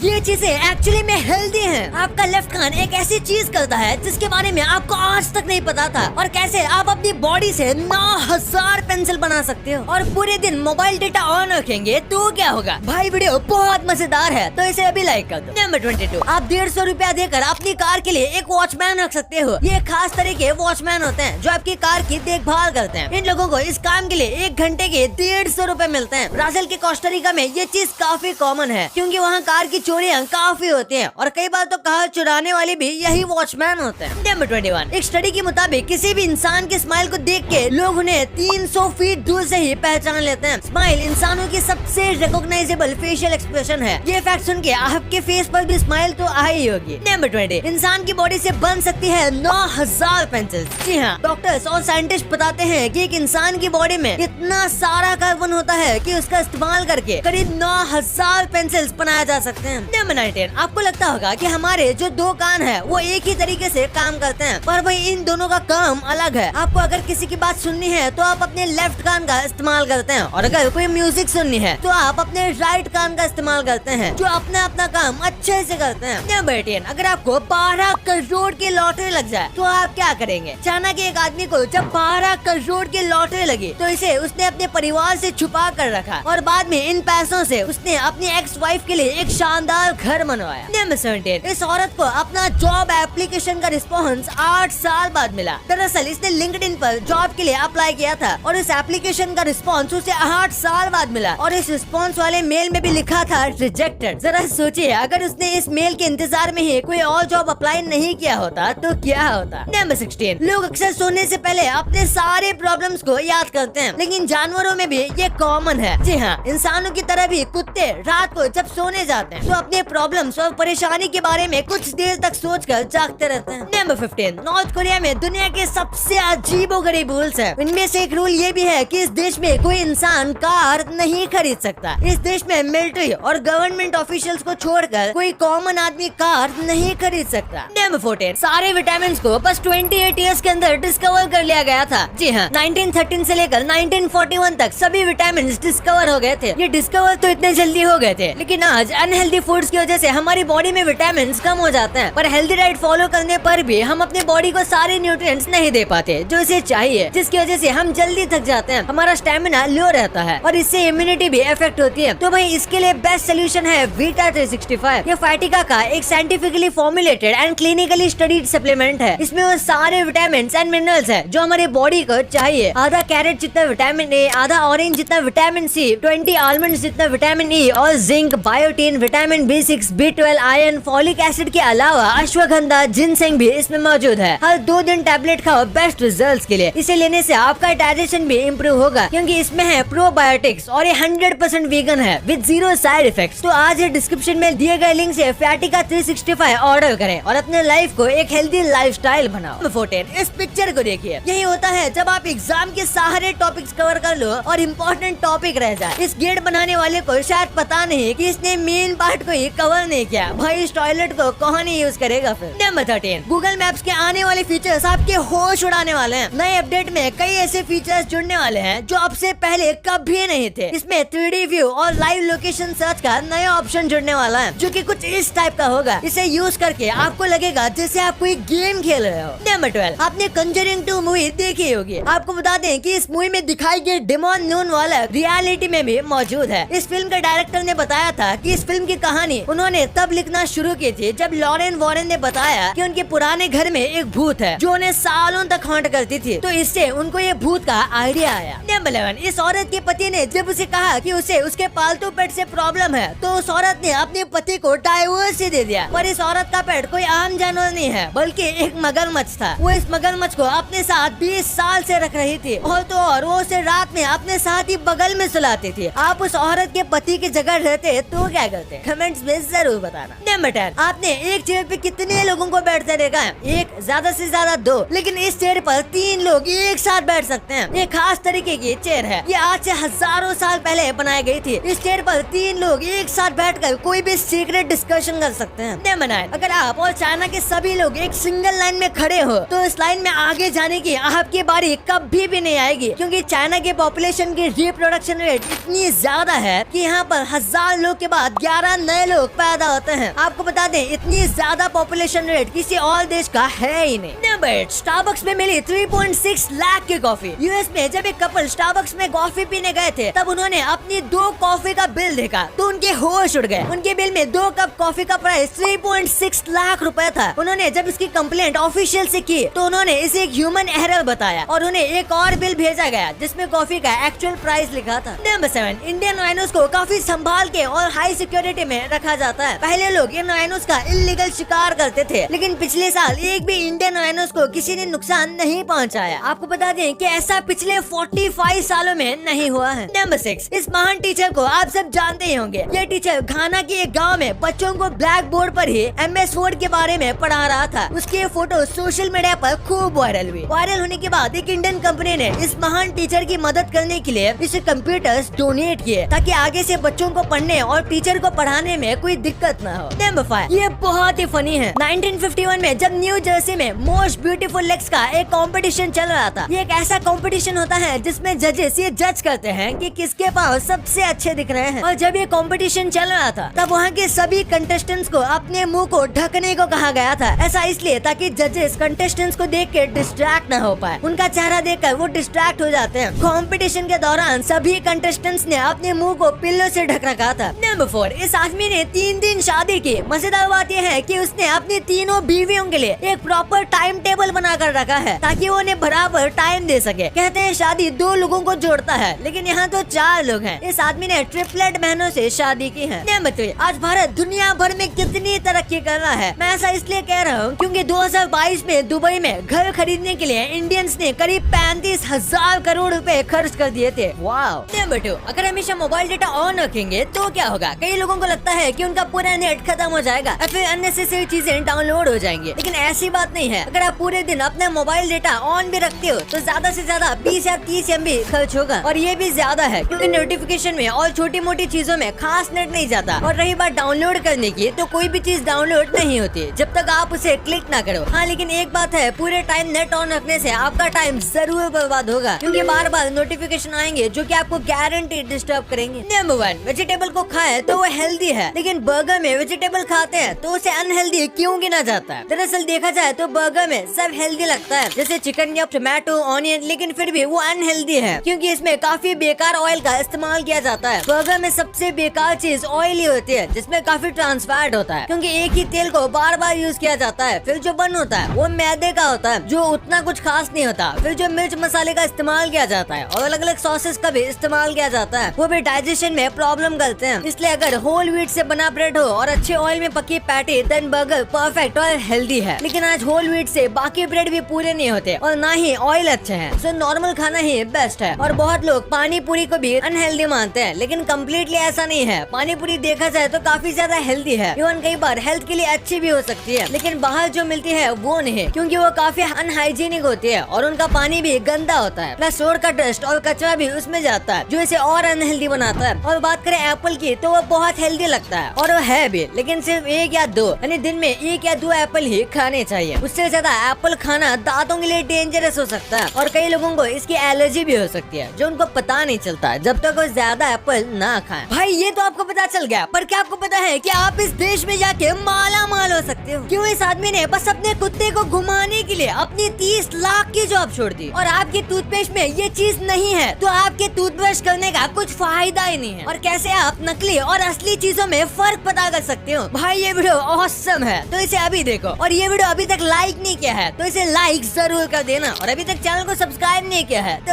ये चीजें एक्चुअली में हेल्दी हैं। आपका लेफ्ट कान एक ऐसी चीज करता है जिसके बारे में आपको आज तक नहीं पता था, और कैसे आप अपनी बॉडी से 9000 पेंसिल बना सकते हो। और पूरे दिन मोबाइल डेटा ऑन रखेंगे तो क्या होगा भाई? वीडियो बहुत मजेदार है तो इसे अभी लाइक कर दो। नंबर 22, आप 150 रुपया देकर अपनी कार के लिए एक वॉचमैन रख सकते हो। ये खास तरह के वॉचमैन होते हैं जो आपकी कार की देखभाल करते हैं। इन लोगों को इस काम के लिए 1 घंटे के 150 रुपए मिलते हैं। ब्राजील के कोस्टारिका में ये चीज काफी कॉमन है क्योंकि वहाँ कार की चोरियां काफी होती हैं, और कई बार तो कार चुराने वाले भी यही वॉचमैन होते हैं। नंबर 21, एक स्टडी के मुताबिक किसी भी इंसान के स्माइल को देख के लोग उन्हें 300 फीट दूर से ही पहचान लेते हैं। स्माइल इंसानों की सबसे रिकॉग्नाइजेबल फेशियल एक्सप्रेशन है। ये फैक्ट सुन के आपके फेस पर भी स्माइल तो आ ही होगी। नंबर 20, इंसान की बॉडी से बन सकती है 9000 पेंसिल। जी हाँ, डॉक्टर्स और साइंटिस्ट बताते हैं कि एक इंसान की बॉडी में इतना सारा कार्बन होता है कि उसका इस्तेमाल करके करीब 9000 पेंसिल्स बनाया जा सकते हैं। नंबर 19, आपको लगता होगा कि हमारे जो 2 कान है वो एक ही तरीके से काम करते हैं, पर वही इन दोनों का काम अलग है। आपको अगर किसी की बात सुननी है तो आप अपने लेफ्ट कान का इस्तेमाल करते हैं, और अगर कोई म्यूजिक सुननी है तो आप अपने राइट कान का इस्तेमाल करते हैं, जो अपना अपना काम अच्छे से करते हैं। नंबर 18, अगर आपको 12 करोड़ की लॉटरी लग जाए तो आप क्या करेंगे? अचानक एक आदमी को जब 12 करोड़ की लॉटरी लगी तो इसे उसने अपने परिवार से छुपा कर रखा, और बाद में इन पैसों से उसने अपनी एक्स वाइफ के लिए एक शानदार घर बनवाया। नंबर 17, इस औरत को अपना जॉब एप्लीकेशन का रिस्पॉन्स 8 साल बाद मिला। दरअसल इसने लिंक्डइन पर जॉब के लिए अप्लाई किया था, और इस एप्लीकेशन का रिस्पॉन्स उसे 8 साल बाद मिला, और इस रिस्पॉन्स वाले मेल में भी लिखा था रिजेक्टेड। जरा सोचिए, अगर उसने इस मेल के इंतजार में ही कोई और जॉब अप्लाई नहीं किया होता तो क्या होता? नंबर 16, लोग अक्सर सोने से पहले अपने सारे प्रॉब्लम्स को याद करते हैं, लेकिन जानवरों में भी ये कॉमन है। जी हाँ, इंसानों की तरह भी कुत्ते रात को जब सोने जाते हैं तो अपने प्रॉब्लम्स और परेशानी के बारे में कुछ देर तक सोचकर जागते रहते हैं। नंबर 15, नॉर्थ कोरिया में दुनिया के सबसे अजीबोगरीब रूल्स हैं। इनमें से एक रूल ये भी है कि इस देश में कोई इंसान कार नहीं खरीद सकता। इस देश में मिलिट्री और गवर्नमेंट ऑफिशियल्स को छोड़कर कोई कॉमन आदमी कार नहीं खरीद सकता। नंबर 14, सारे विटामिन को बस 28 ईयर्स के अंदर डिस्कवर कर लिया गया था। जी हाँ, 1913 से लेकर 1941 तक सभी विटामिन डिस्कवर हो गए थे। ये डिस्कवर तो इतने जल्दी हो गए थे, लेकिन आज अनहेल्दी फूड्स की वजह से हमारी बॉडी में विटामिन कम हो जाते हैं। पर हेल्दी डाइट फॉलो करने पर भी हम अपने बॉडी को सारे न्यूट्रिएंट्स नहीं दे पाते जो इसे चाहिए, जिसकी वजह से हम जल्दी थक जाते हैं, हमारा स्टेमिना लो रहता है, और इससे इम्यूनिटी भी इफेक्ट होती है। तो भाई इसके लिए बेस्ट सोल्यूशन है वीटा 365। ये फाइटिका का एक scientifically formulated and clinically studied supplement है। इसमें वो सारे विटामिन एंड मिनरल्स है जो हमारी बॉडी को चाहिए। आधा कैरेट जितना विटामिन ए, आधा ऑरेंज जितना विटामिन सी, 20 आलमंड जितना विटामिन ई, और zinc, biotin, vitamin B6, B12, iron, folic acid के अलावा अश्वगंधा, जिनसेंग भी इसमें मौजूद है। हर 2 दिन टैबलेट खाओ बेस्ट रिजल्ट्स के लिए। इसे लेने से आपका डाइजेशन भी इम्प्रूव होगा क्योंकि इसमें है प्रोबायोटिक्स, और ये 100% वीगन है विद 0 साइड इफेक्ट्स। तो आज डिस्क्रिप्शन में दिए गए लिंक से फैटिका 365 ऑर्डर करें और अपने लाइफ को एक हेल्दी लाइफस्टाइल बनाओ। 14, इस पिक्चर को देखिए। यही होता है जब आप एग्जाम के सारे टॉपिक्स कवर कर लो और इम्पोर्टेंट टॉपिक रह जाए। इस गेट बनाने वाले को शायद पता नहीं कि इसने मेन पार्ट को ही कवर नहीं किया। भाई इस टॉयलेट को कौन ही यूज करेगा फिर? नंबर 13, गूगल मैप्स के आने वाले फीचर्स आपके होश उड़ाने वाले हैं। नए अपडेट में कई ऐसे फीचर्स जुड़ने वाले हैं जो आपसे पहले कभी नहीं थे। इसमें 3D व्यू और लाइव लोकेशन सर्च का नया ऑप्शन जुड़ने वाला है जो कि कुछ इस टाइप का होगा। इसे यूज करके आपको लगेगा जैसे आप कोई गेम खेल रहे हो। नंबर 12, आपने कंजरिंग 2 मूवी देखी होगी। आपको बता दें कि इस मूवी में दिखाई गई डेमोन नून वाला रियलिटी में भी मौजूद है। इस फिल्म के डायरेक्टर ने बताया था कि इस फिल्म की कहानी उन्होंने तब लिखना शुरू की थी जब लॉरेन वॉरेन ने बताया कि उनके पुराने घर में एक भूत है जो उन्हें सालों तक हॉन्ट करती थी। तो इससे उनको ये भूत का आइडिया आया। नंबर 11, इस औरत के पति ने जब उसे कहा कि उसे उसके पालतू पेट से प्रॉब्लम है तो उस औरत ने अपने पति को डाइवोर्स ही दे दिया। पर इस औरत का पेट कोई आम जानवर नहीं है बल्कि एक मगरमच्छ था। वो इस मगरमच्छ को अपने साथ 20 साल से रख रही थी, और तो और वो उसे रात में अपने साथ ही बगल में सुलाती थी। आप उस औरत के पति की जगह रहते तो क्या करते? कमेंट्स में जरूर बताना। नंबर 10, आपने एक चेयर पे कितने लोगों को बैठते देखा है? एक, ज्यादा से ज्यादा 2, लेकिन इस चेयर पर 3 लोग एक साथ बैठ सकते हैं। ये खास तरीके की चेयर है। ये आज से हजारों साल पहले बनाई गई थी। इस चेयर पर 3 लोग एक साथ बैठकर कोई भी सीक्रेट डिस्कशन कर सकते हैं। नंबर 9, अगर आप और चाइना के सभी लोग एक सिंगल लाइन में खड़े हो तो इस लाइन में आगे जाने की आपकी बारी कभी भी नहीं आएगी, क्योंकि चाइना के पॉपुलेशन की रिप्रोडक्शन रेट इतनी ज्यादा है कि यहाँ पर 1000 लोग के बाद 11 नए नए लोग पैदा होते हैं। आपको बता दें इतनी ज्यादा पॉपुलेशन रेट किसी और देश का है ही नहीं। नंबर 8, स्टारबक्स में मिली 3.6 लाख की कॉफी। यूएस में जब एक कपल स्टारबक्स में कॉफी पीने गए थे तब उन्होंने अपनी 2 कॉफी का बिल देखा तो उनके होश उड़ गए। उनके बिल में 2 कप कॉफी का प्राइस 3.6 लाख रुपए था। उन्होंने जब इसकी कंप्लेंट ऑफिशियल से की तो उन्होंने इसे एक ह्यूमन एरर बताया और उन्हें एक और बिल भेजा गया जिसमें कॉफी का एक्चुअल प्राइस लिखा था। नंबर 7, इंडियन राइनोस को काफी संभाल के और हाई सिक्योरिटी में रखा जाता है। पहले लोग इन राइनोस का इल्लीगल शिकार करते थे लेकिन पिछले साल एक भी इंडियन राइनोस को किसी ने नुकसान नहीं पहुंचाया। आपको बता दें कि ऐसा पिछले 45 सालों में नहीं हुआ है। नंबर 6, इस महान टीचर को आप सब जानते ही होंगे। ये टीचर घाना के एक गाँव में बच्चों को ब्लैक बोर्ड पर ही MS वर्ड के बारे में पढ़ा रहा था। उसकी ये फोटो सोशल मीडिया पर खूब वायरल हुई। वायरल होने के बाद एक इंडियन कंपनी ने इस महान टीचर की मदद करने के लिए इसे कंप्यूटर्स डोनेट किए ताकि आगे से बच्चों को पढ़ने और टीचर को पढ़ाने में कोई दिक्कत न हो। नंबर 5, ये बहुत ही फनी है। 1951 में जब न्यू जर्सी में मोस्ट ब्यूटीफुल लेग्स का एक कंपटीशन चल रहा था। ये एक ऐसा कंपटीशन होता है जिसमें जजेस ये जज करते हैं कि किसके पाँव सबसे अच्छे दिख रहे हैं। और जब ये कंपटीशन चल रहा था तब वहाँ के सभी कंटेस्टेंट्स को अपने मुंह को ढकने को कहा गया था। ऐसा इसलिए ताकि जजेस कंटेस्टेंट्स को देख के डिस्ट्रैक्ट न हो पाए। उनका चेहरा देखकर वो डिस्ट्रैक्ट हो जाते हैं। कंपटीशन के दौरान सभी कंटेस्टेंट्स ने अपने मुंह को पिल्लों से ढक रखा था। नंबर 4, इस आदमी ने 3 दिन शादी की। मजेदार बात यह है कि उसने अपनी तीनों बीवियों के लिए एक प्रॉपर टाइम टेबल बना कर रखा है ताकि वो उन्हें बराबर टाइम दे सके। कहते हैं शादी 2 लोगों को जोड़ता है लेकिन यहाँ तो 4 लोग हैं। इस आदमी ने ट्रिपलेट बहनों से शादी की है। नंबर 3, आज भारत दुनिया भर में कितनी तरक्की कर रहा है। मैं ऐसा इसलिए कह रहा हूँ क्योंकि 2022 में दुबई में घर खरीदने के लिए इंडियंस ने करीब 35,000 करोड़ रुपए खर्च कर दिए थे। वाओ। नंबर 2, अगर हमेशा मोबाइल डेटा ऑन रखेंगे तो क्या होगा? कई लोगों को लगता है कि उनका पूरा नेट खत्म हो जाएगा या फिर अननेसेसरी चीजें डाउनलोड हो जाएंगी, लेकिन ऐसी बात नहीं है। अगर आप पूरे दिन अपना मोबाइल डेटा ऑन भी रखते हो तो ज्यादा से ज्यादा 20 या 30 MB खर्च होगा और ये भी ज्यादा है क्योंकि नोटिफिकेशन में और छोटी मोटी चीजों में खास नेट नहीं जाता। और रही बात डाउनलोड करने की, तो कोई भी चीज डाउनलोड नहीं होती जब तक आप उसे क्लिक ना करो। हाँ, लेकिन एक बात है, पूरे टाइम नेट ऑन रखने से आपका टाइम जरूर बर्बाद होगा क्योंकि बार बार नोटिफिकेशन आएंगे जो कि आपको गारंटी डिस्टर्ब करेंगे। नंबर 1, वेजिटेबल को खाए तो वो हेल्दी है, लेकिन बर्गर में वेजिटेबल खाते हैं तो उसे अनहेल्दी क्यों गिना जाता है? दरअसल देखा जाए तो बर्गर में सब हेल्दी लगता है जैसे चिकन या टोमेटो, ऑनियन, लेकिन फिर भी वो अनहेल्दी है क्योंकि इसमें काफी बेकार ऑयल का इस्तेमाल किया जाता है। बर्गर में सबसे बेकार चीज ऑयल ही होती है जिसमें काफी ट्रांस फैट होता है क्योंकि एक ही तेल को बार बार यूज किया जाता है। फिर जो बन होता है वो मैदे का होता है जो उतना कुछ खास नहीं होता। फिर जो मिर्च मसाले का इस्तेमाल किया जाता है और अलग अलग सॉसेस का भी इस्तेमाल किया जाता है वो भी डाइजेशन में प्रॉब्लम करते हैं। इसलिए अगर होल व्हीट से बना ब्रेड हो और अच्छे ऑयल में पकी पैटी, देन बर्गर परफेक्ट और हेल्दी है। लेकिन आज होल व्हीट से बाकी ब्रेड भी पूरे नहीं होते और ना ही ऑयल अच्छे हैं, सो नॉर्मल खाना ही बेस्ट है। और बहुत लोग पानी पूरी को भी अनहेल्दी मानते हैं, लेकिन कम्प्लीटली ऐसा नहीं है। पानी पूरी देखा जाए तो काफी ज्यादा हेल्दी है, इवन कई बार हेल्थ के लिए अच्छी भी हो सकती है, लेकिन बाहर जो मिलती है वो नहीं, क्योंकि वो काफी अनहाइजीनिक होती है और उनका पानी भी गंदा होता है, प्लस रोड का डस्ट और कचरा भी उसमें जाता है जो इसे और अनहेल्दी बनाता है। और बात करें एप्पल की तो वो बहुत हेल्दी लगता है और वो है भी, लेकिन सिर्फ 1 या 2 यानी दिन में 1 या 2 एप्पल ही खाने चाहिए। उससे ज्यादा एप्पल खाना दांतों के लिए डेंजरस हो सकता है और कई लोगों को इसकी एलर्जी भी हो सकती है जो उनको पता नहीं चलता जब तक वो ज्यादा एप्पल ना खाएं। भाई ये तो आपको पता चल गया, पर क्या आपको पता है कि आप इस देश में जाके माला माल हो सकते हो? क्यों? इस आदमी ने बस अपने कुत्ते को घुमाने के लिए अपनी 30 लाख की जॉब छोड़ दी और आपके टूथपेस्ट में ये चीज नहीं है तो आपके टूथब्रश करने का कुछ फायदा ही नहीं है। और कैसे आप नकली और असली चीजों में फर्क पता कर सकते हो? भाई ये वीडियो ऑसम है तो इसे अभी देखो, और ये वीडियो अभी तक लाइक नहीं किया है तो इसे लाइक जरूर कर देना, और अभी तक चैनल को सब्सक्राइब नहीं किया है तो